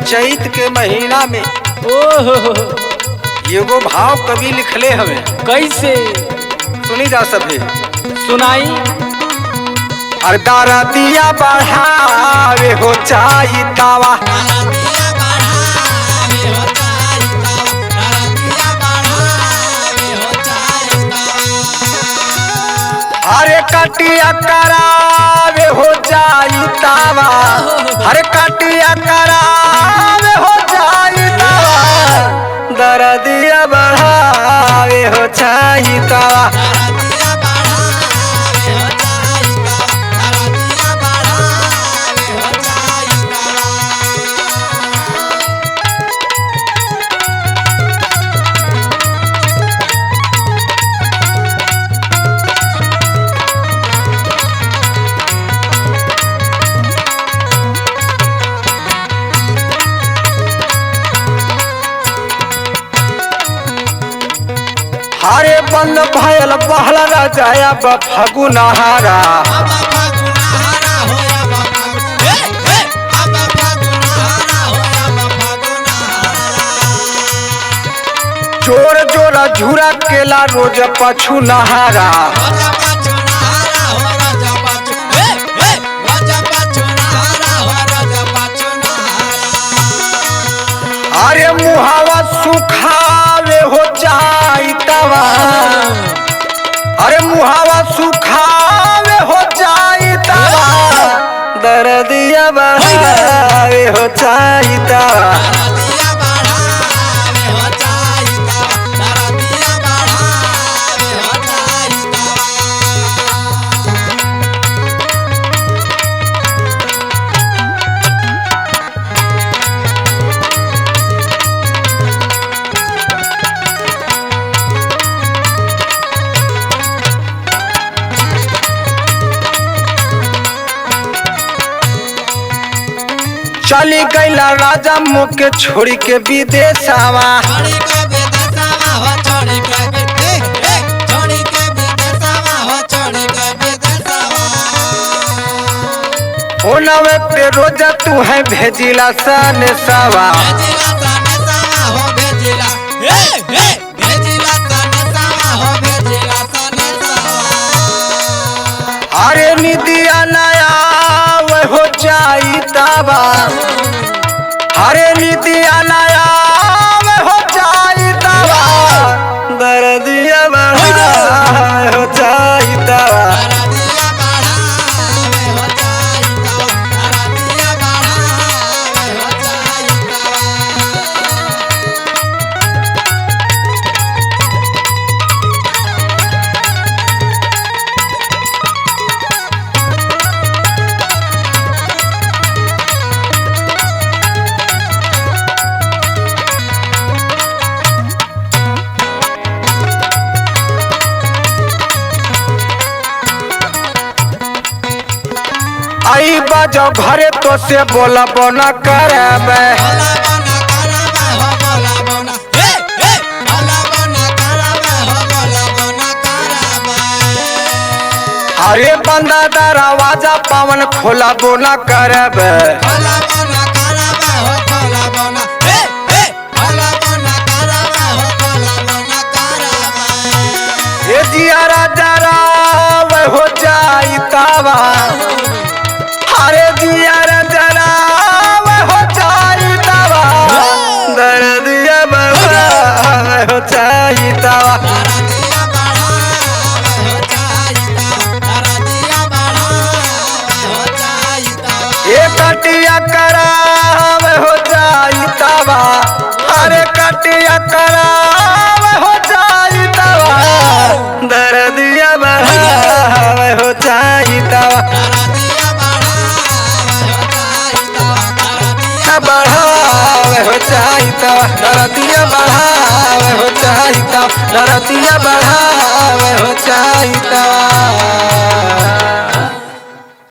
चैत के महीना में ओहो एगो भाव कवि लिखले हवे। कैसे सुनी जा सभे। सुनाई। अरदारा दिया बढ़ावे हो चाइतावा, हरे कटिया करावे हो जाइतावा, हरे कटिया करावे हो जाइतावा, दरदिया बढ़ावे हो चाइतावा। हरे बंद भयल बहला राजाया फगुनहारा, जोर जोरा झूरा केला रोज पछू नहारा। अरे मुहावा सुखावे हो जाइतावा, अरे मुहावा सुखावे हो जाइतावा, दरदिया बढ़ावे हो जाइतावा। चली गईला राजा मुख के छोड़ी के विदेशवा, होनवे पे रोजा तू है भेजिला सन सवा। अरे निदिया नया हो जाइतावा, हरे निदिया नया हो जाइतावा, दरदिया बढ़ावे हो जाइतावा। आई बाजो घरे तो से बोला बोना करबे, अरे बंदा दरवाजा पावन खोला बोना करबे। ये जियारा जरा हो जाइतावा, हरे जियारा जरा हो जाइतावा, दरदिया बढ़ावे हो जाइतावा। ये कटिया करावे हो जाइतावा, हरे कटिया करावे हो जाइतावा, दरदिया बढ़ावे हो जाइतावा। बढ़ावे हो जाइतावा, दरदिया बढ़ावे हो जाइतावा, दरदिया बढ़ावे हो जाइतावा।